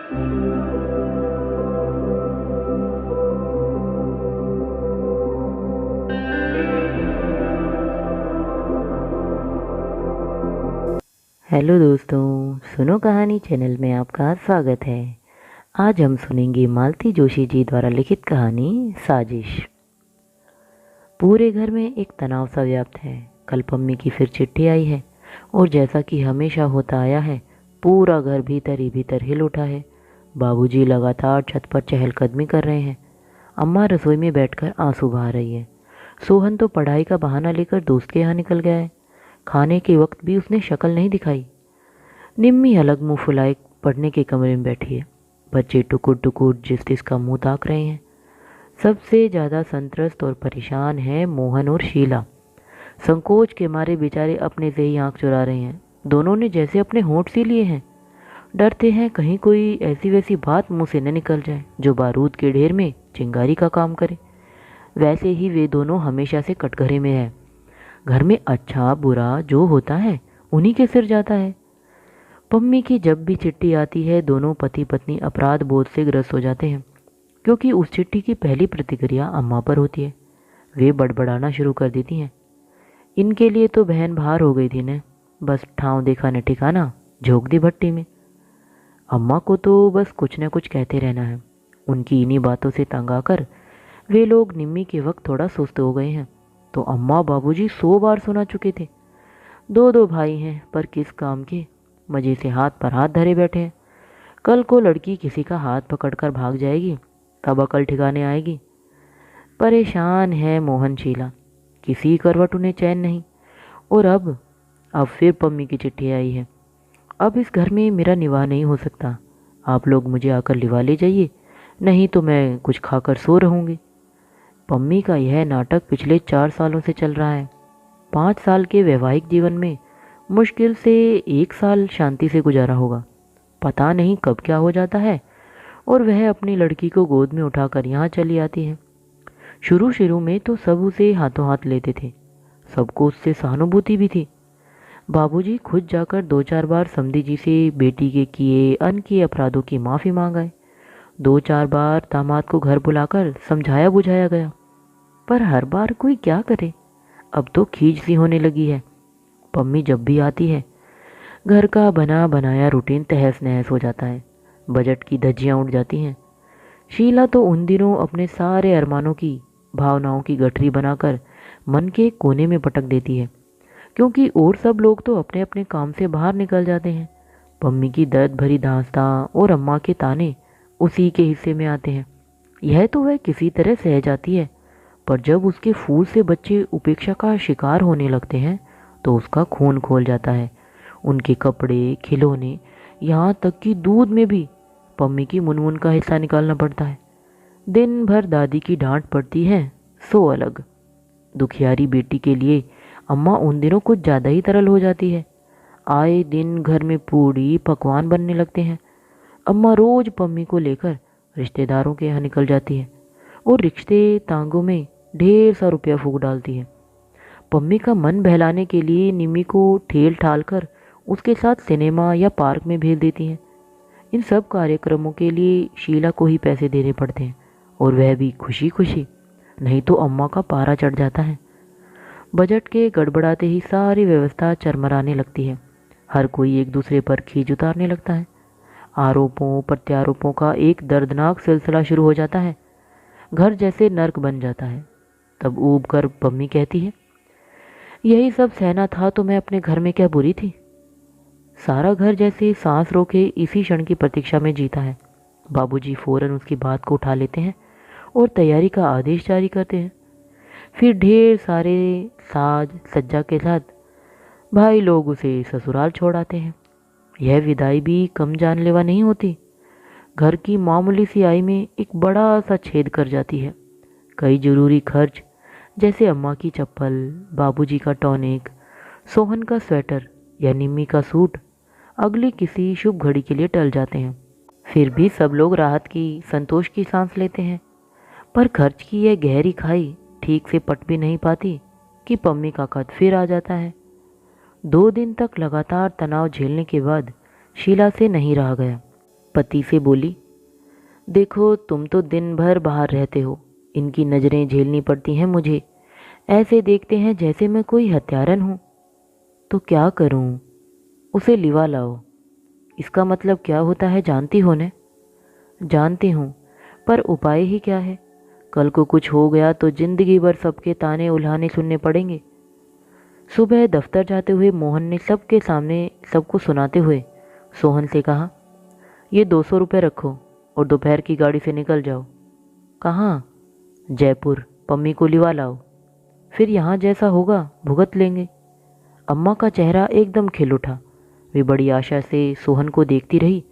Hello दोस्तों, सुनो कहानी चैनल में आपका स्वागत है। आज हम सुनेंगे मालती जोशी जी द्वारा लिखित कहानी साजिश। पूरे घर में एक तनाव सा व्याप्त है। कल पम्मी की फिर चिट्ठी आई है और जैसा कि हमेशा होता आया है, पूरा घर भीतर ही भीतर हिल उठा है। बाबूजी लगातार छत पर चहलकदमी कर रहे हैं। अम्मा रसोई में बैठकर आंसू बहा रही है। सोहन तो पढ़ाई का बहाना लेकर दोस्त के यहाँ निकल गया है। खाने के वक्त भी उसने शक्ल नहीं दिखाई। निम्मी अलग मुंह फुलाए पढ़ने के कमरे में बैठी है। बच्चे टुकुर टुकुर जिस तिस मुंह ताक रहे हैं। सबसे ज़्यादा संत्रस्त और परेशान है मोहन और शीला। संकोच के मारे बेचारे अपने से ही आंख चुरा रहे हैं। दोनों ने जैसे अपने होंठ सी लिए हैं। डरते हैं कहीं कोई ऐसी वैसी बात मुंह से न निकल जाए जो बारूद के ढेर में चिंगारी का काम करे। वैसे ही वे दोनों हमेशा से कटघरे में है। घर में अच्छा बुरा जो होता है उन्हीं के सिर जाता है। पम्मी की जब भी चिट्ठी आती है, दोनों पति पत्नी अपराध बोध से ग्रस्त हो जाते हैं, क्योंकि उस चिट्ठी की पहली प्रतिक्रिया अम्मा पर होती है। वे बड़बड़ाना शुरू कर देती हैं। इनके लिए तो बहन बाहर हो गई थी न, बस ठाव देखा न ठिकाना, झोंक दी भट्टी में। अम्मा को तो बस कुछ न कुछ कहते रहना है। उनकी इन्हीं बातों से तंग आकर वे लोग निम्मी के वक्त थोड़ा सुस्त हो गए हैं। तो अम्मा बाबूजी 100 बार सुना चुके थे। दो दो भाई हैं पर किस काम के, मजे से हाथ पर हाथ धरे बैठे हैं। कल को लड़की किसी का हाथ पकड़कर भाग जाएगी, तब अकल ठिकाने आएगी। परेशान है मोहन शीला, किसी करवट उन्हें चैन नहीं। और अब फिर पम्मी की चिट्ठी आई है। अब इस घर में मेरा निवाह नहीं हो सकता। आप लोग मुझे आकर लिवा ले जाइए, नहीं तो मैं कुछ खाकर सो रहूँगी। पम्मी का यह नाटक पिछले 4 सालों से चल रहा है। 5 साल के वैवाहिक जीवन में मुश्किल से 1 साल शांति से गुजारा होगा। पता नहीं कब क्या हो जाता है और वह अपनी लड़की को गोद में उठाकर यहाँ चली आती है। शुरू शुरू में तो सब उसे हाथों हाथ लेते थे। सबको उससे सहानुभूति भी थी। बाबूजी खुद जाकर 2-4 बार समधी जी से बेटी के किए अनकिए अपराधों की माफ़ी मांगाए। 2-4 बार दामाद को घर बुलाकर समझाया बुझाया गया, पर हर बार कोई क्या करे। अब तो खींच सी होने लगी है। पम्मी जब भी आती है, घर का बना बनाया रूटीन तहस नहस हो जाता है। बजट की धज्जियाँ उड़ जाती हैं। शीला तो उन दिनों अपने सारे अरमानों की भावनाओं की गठरी बनाकर मन के कोने में पटक देती है, क्योंकि और सब लोग तो अपने अपने काम से बाहर निकल जाते हैं। पम्मी की दर्द भरी दास्तां और अम्मा के ताने उसी के हिस्से में आते हैं। यह तो वह किसी तरह सह जाती है, पर जब उसके फूल से बच्चे उपेक्षा का शिकार होने लगते हैं तो उसका खून खोल जाता है। उनके कपड़े, खिलौने, यहाँ तक कि दूध में भी पम्मी की मुनमुन का हिस्सा निकालना पड़ता है। दिन भर दादी की डांट पड़ती है, सो अलग। दुखियारी बेटी के लिए अम्मा उन दिनों कुछ ज़्यादा ही तरल हो जाती है। आए दिन घर में पूड़ी पकवान बनने लगते हैं। अम्मा रोज पम्मी को लेकर रिश्तेदारों के यहाँ निकल जाती है और रिश्ते तांगों में ढेर सा रुपया फूंक डालती है। पम्मी का मन बहलाने के लिए निम्मी को ठेल ठाल कर उसके साथ सिनेमा या पार्क में भेज देती हैं। इन सब कार्यक्रमों के लिए शीला को ही पैसे देने पड़ते हैं, और वह भी खुशी खुशी, नहीं तो अम्मा का पारा चढ़ जाता है। बजट के गड़बड़ाते ही सारी व्यवस्था चरमराने लगती है। हर कोई एक दूसरे पर खींच उतारने लगता है। आरोपों प्रत्यारोपों का एक दर्दनाक सिलसिला शुरू हो जाता है। घर जैसे नर्क बन जाता है। तब ऊब कर पम्मी कहती है, यही सब सहना था तो मैं अपने घर में क्या बुरी थी। सारा घर जैसे सांस रोके इसी क्षण की प्रतीक्षा में जीता है। बाबूजी फौरन उसकी बात को उठा लेते हैं और तैयारी का आदेश जारी करते हैं। फिर ढेर सारे साज सज्जा के साथ भाई लोग उसे ससुराल छोड़ आते हैं। यह विदाई भी कम जानलेवा नहीं होती। घर की मामूली सी आय में एक बड़ा सा छेद कर जाती है। कई जरूरी खर्च जैसे अम्मा की चप्पल, बाबूजी का टॉनिक, सोहन का स्वेटर या निम्मी का सूट अगली किसी शुभ घड़ी के लिए टल जाते हैं। फिर भी सब लोग राहत की संतोष की सांस लेते हैं। पर खर्च की यह गहरी खाई ठीक से पट भी नहीं पाती कि पम्मी का कद फिर आ जाता है। 2 दिन तक लगातार तनाव झेलने के बाद शीला से नहीं रहा गया। पति से बोली, देखो तुम तो दिन भर बाहर रहते हो, इनकी नज़रें झेलनी पड़ती हैं मुझे। ऐसे देखते हैं जैसे मैं कोई हत्यारन हूँ। तो क्या करूँ? उसे लिवा लाओ। इसका मतलब क्या होता है जानती हो ने? जानती हूँ, पर उपाय ही क्या है? कल को कुछ हो गया तो जिंदगी भर सबके ताने उल्हाने सुनने पड़ेंगे। सुबह दफ्तर जाते हुए मोहन ने सबके सामने सबको सुनाते हुए सोहन से कहा, ये 200 रुपये रखो और दोपहर की गाड़ी से निकल जाओ। कहाँ? जयपुर। पम्मी को लिवा लाओ, फिर यहाँ जैसा होगा भुगत लेंगे। अम्मा का चेहरा एकदम खिल उठा। वे बड़ी आशा से सोहन को देखती रही,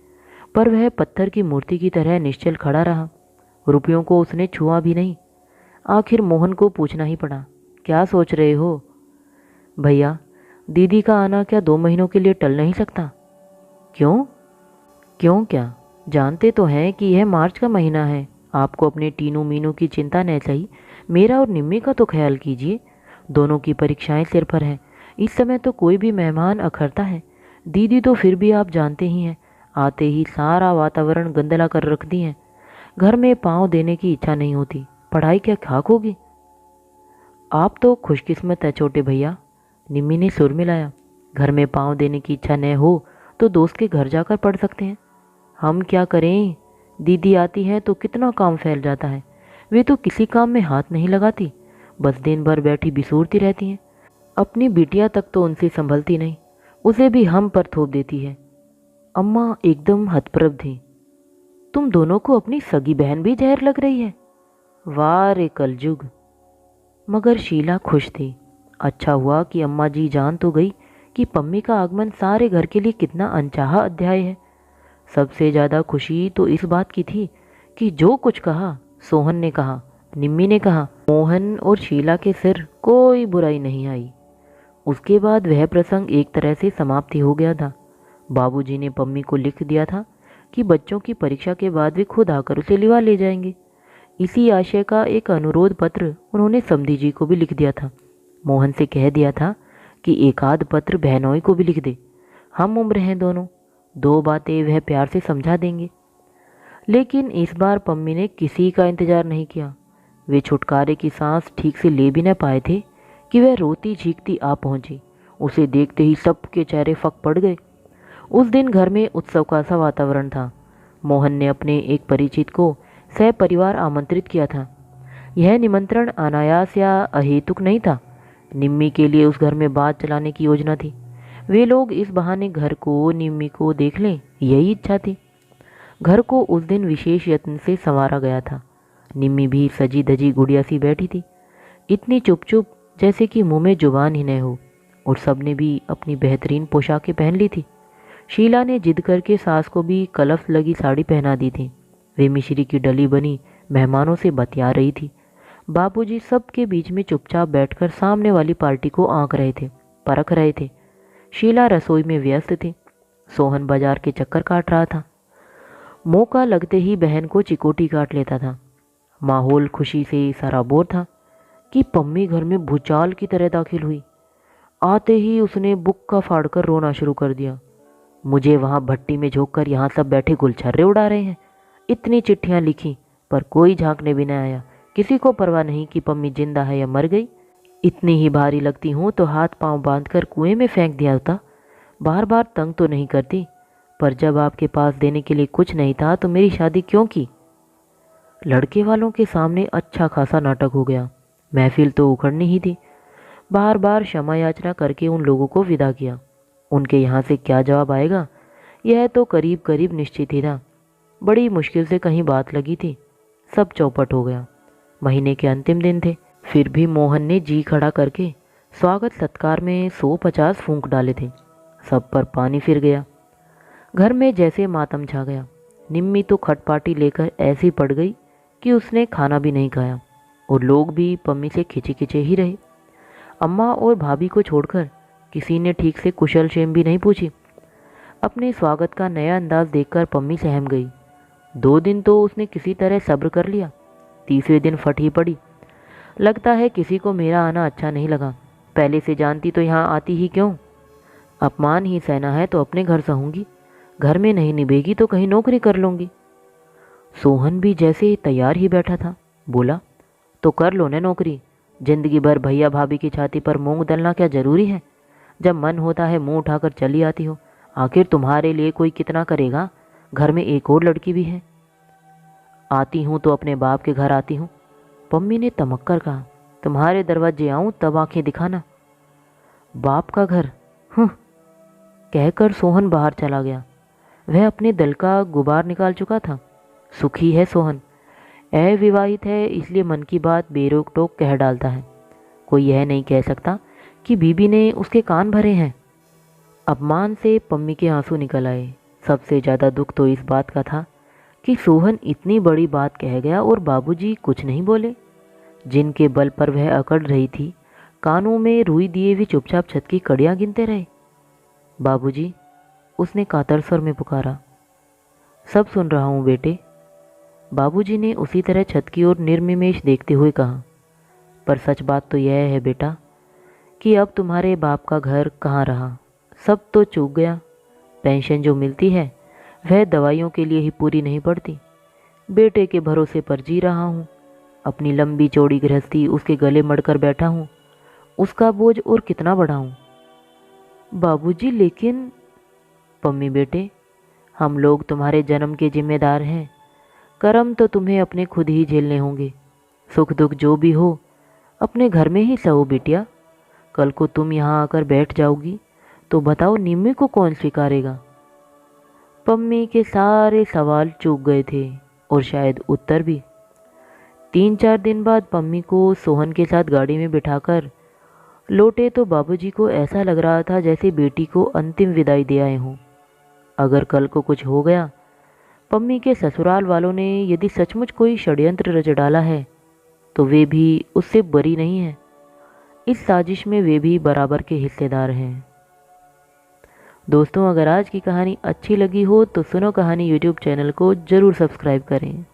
पर वह पत्थर की मूर्ति की तरह निश्चल खड़ा रहा। रुपयों को उसने छुआ भी नहीं। आखिर मोहन को पूछना ही पड़ा, क्या सोच रहे हो? भैया, दीदी का आना क्या 2 महीनों के लिए टल नहीं सकता? क्यों? क्यों क्या? जानते तो हैं कि यह मार्च का महीना है। आपको अपने टीनू मीनू की चिंता न सही, मेरा और निम्मी का तो ख्याल कीजिए। दोनों की परीक्षाएं सिर पर हैं। इस समय तो कोई भी मेहमान अखरता है। दीदी तो फिर भी आप जानते ही हैं, आते ही सारा वातावरण गंदला कर रख दी हैं। घर में पाँव देने की इच्छा नहीं होती। पढ़ाई क्या खाक होगी? आप तो खुशकिस्मत है छोटे भैया, निम्मी ने सुर मिलाया। घर में पाँव देने की इच्छा न हो तो दोस्त के घर जाकर पढ़ सकते हैं। हम क्या करें? दीदी आती हैं तो कितना काम फैल जाता है। वे तो किसी काम में हाथ नहीं लगाती, बस दिन भर बैठी बिसूरती रहती हैं। अपनी बिटिया तक तो उनसे संभलती नहीं, उसे भी हम पर थोप देती है। अम्मा एकदम हतप्रभ थी। तुम दोनों को अपनी सगी बहन भी जहर लग रही है? वाह रे कलजुग। मगर शीला खुश थी। अच्छा हुआ कि अम्मा जी जान तो गई कि पम्मी का आगमन सारे घर के लिए कितना अनचाहा अध्याय है। सबसे ज़्यादा खुशी तो इस बात की थी कि जो कुछ कहा सोहन ने कहा, निम्मी ने कहा, मोहन और शीला के सिर कोई बुराई नहीं आई। उसके बाद वह प्रसंग एक तरह से समाप्ति हो गया था। बाबूजी ने पम्मी को लिख दिया था कि बच्चों की परीक्षा के बाद वे खुद आकर उसे लिवा ले जाएंगे। इसी आशय का एक अनुरोध पत्र उन्होंने समधी जी को भी लिख दिया था। मोहन से कह दिया था कि एक आध पत्र बहनोई को भी लिख दे। हम उम्र हैं दोनों, 2 बातें वह प्यार से समझा देंगे। लेकिन इस बार पम्मी ने किसी का इंतजार नहीं किया। वे छुटकारे की सांस ठीक से ले भी न पाए थे कि वह रोती झींकती आ पहुंची। उसे देखते ही सबके चेहरे फक पड़ गए। उस दिन घर में उत्सव का सा वातावरण था। मोहन ने अपने एक परिचित को सह परिवार आमंत्रित किया था। यह निमंत्रण अनायास या अहेतुक नहीं था। निम्मी के लिए उस घर में बात चलाने की योजना थी। वे लोग इस बहाने घर को, निम्मी को देख लें, यही इच्छा थी। घर को उस दिन विशेष यत्न से संवारा गया था। निम्मी भी सजी धजी गुड़िया सी बैठी थी, इतनी चुप चुप जैसे कि मुंह में जुबान ही न हो। और सबने भी अपनी बेहतरीन पोशाकें पहन ली थी। शीला ने जिद करके सास को भी कलफ लगी साड़ी पहना दी थी। वे मिश्री की डली बनी मेहमानों से बतिया रही थी। बाबूजी सबके बीच में चुपचाप बैठकर सामने वाली पार्टी को आंक रहे थे, परख रहे थे। शीला रसोई में व्यस्त थी। सोहन बाजार के चक्कर काट रहा था। मौका लगते ही बहन को चिकोटी काट लेता था। माहौल खुशी से सराबोर था कि पम्मी घर में भूचाल की तरह दाखिल हुई। आते ही उसने बुक्का फाड़कर रोना शुरू कर दिया। मुझे वहाँ भट्टी में झोंककर यहाँ सब बैठे गुलछर्रे उड़ा रहे हैं। इतनी चिट्ठियाँ लिखी पर कोई झांकने भी न आया। किसी को परवाह नहीं कि पम्मी जिंदा है या मर गई। इतनी ही भारी लगती हूँ तो हाथ पांव बांधकर कुएं में फेंक दिया होता। बार बार तंग तो नहीं करती, पर जब आपके पास देने के लिए कुछ नहीं था तो मेरी शादी क्यों की? लड़के वालों के सामने अच्छा खासा नाटक हो गया। महफिल तो उखड़नी ही थी। बार बार क्षमा याचना करके उन लोगों को विदा किया। उनके यहाँ से क्या जवाब आएगा यह तो करीब करीब निश्चित ही था। बड़ी मुश्किल से कहीं बात लगी थी। सब चौपट हो गया। महीने के अंतिम दिन थे, फिर भी मोहन ने जी खड़ा करके स्वागत सत्कार में 150 फूंक डाले थे। सब पर पानी फिर गया। घर में जैसे मातम छा गया। निम्मी तो खटपाटी लेकर ऐसी पड़ गई कि उसने खाना भी नहीं खाया और लोग भी पम्मी से खिंचे खिंचे ही रहे। अम्मा और भाभी को छोड़कर किसी ने ठीक से कुशल क्षेम भी नहीं पूछी। अपने स्वागत का नया अंदाज देखकर पम्मी सहम गई। 2 दिन तो उसने किसी तरह सब्र कर लिया। तीसरे दिन फट ही पड़ी। लगता है किसी को मेरा आना अच्छा नहीं लगा। पहले से जानती तो यहाँ आती ही क्यों? अपमान ही सहना है तो अपने घर सहूँगी। घर में नहीं निभेगी तो कहीं नौकरी कर लूँगी। सोहन भी जैसे तैयार ही बैठा था, बोला, तो कर लो ना नौकरी। जिंदगी भर भैया भाभी की छाती पर मूंग दलना क्या जरूरी है? जब मन होता है मुंह उठाकर चली आती हो। आखिर तुम्हारे लिए कोई कितना करेगा? घर में एक और लड़की भी है। आती हूँ तो अपने बाप के घर आती हूँ, पम्मी ने तमक कर कहा। तुम्हारे दरवाजे आऊँ तब आंखें दिखाना। बाप का घर? कहकर सोहन बाहर चला गया। वह अपने दिल का गुबार निकाल चुका था। सुखी है सोहन, अविवाहित है, इसलिए मन की बात बेरोक टोक कह डालता है। कोई यह नहीं कह सकता कि बीबी ने उसके कान भरे हैं। अपमान से पम्मी के आंसू निकल आए। सबसे ज़्यादा दुख तो इस बात का था कि सोहन इतनी बड़ी बात कह गया और बाबूजी कुछ नहीं बोले। जिनके बल पर वह अकड़ रही थी, कानों में रुई दिए हुए चुपचाप छत की कड़ियाँ गिनते रहे। बाबूजी, उसने कातर स्वर में पुकारा। सब सुन रहा हूँ बेटे, बाबूजी ने उसी तरह छत की ओर निर्निमेष देखते हुए कहा। पर सच बात तो यह है बेटा कि अब तुम्हारे बाप का घर कहाँ रहा, सब तो चूक गया। पेंशन जो मिलती है वह दवाइयों के लिए ही पूरी नहीं पड़ती। बेटे के भरोसे पर जी रहा हूँ। अपनी लंबी चौड़ी गृहस्थी उसके गले मड़कर बैठा हूँ। उसका बोझ और कितना बढ़ाऊँ? बाबूजी लेकिन, पम्मी बेटे, हम लोग तुम्हारे जन्म के जिम्मेदार हैं। कर्म तो तुम्हें अपने खुद ही झेलने होंगे। सुख दुख जो भी हो अपने घर में ही सहो बिटिया। कल को तुम यहाँ आकर बैठ जाओगी तो बताओ निम्मी को कौन स्वीकारेगा? पम्मी के सारे सवाल चूक गए थे और शायद उत्तर भी। 3-4 दिन बाद पम्मी को सोहन के साथ गाड़ी में बिठाकर लौटे तो बाबूजी को ऐसा लग रहा था जैसे बेटी को अंतिम विदाई दे आए हों। अगर कल को कुछ हो गया, पम्मी के ससुराल वालों ने यदि सचमुच कोई षड्यंत्र रच डाला है तो वे भी उससे बरी नहीं है। इस साजिश में वे भी बराबर के हिस्सेदार हैं। दोस्तों, अगर आज की कहानी अच्छी लगी हो तो सुनो कहानी यूट्यूब चैनल को ज़रूर सब्सक्राइब करें।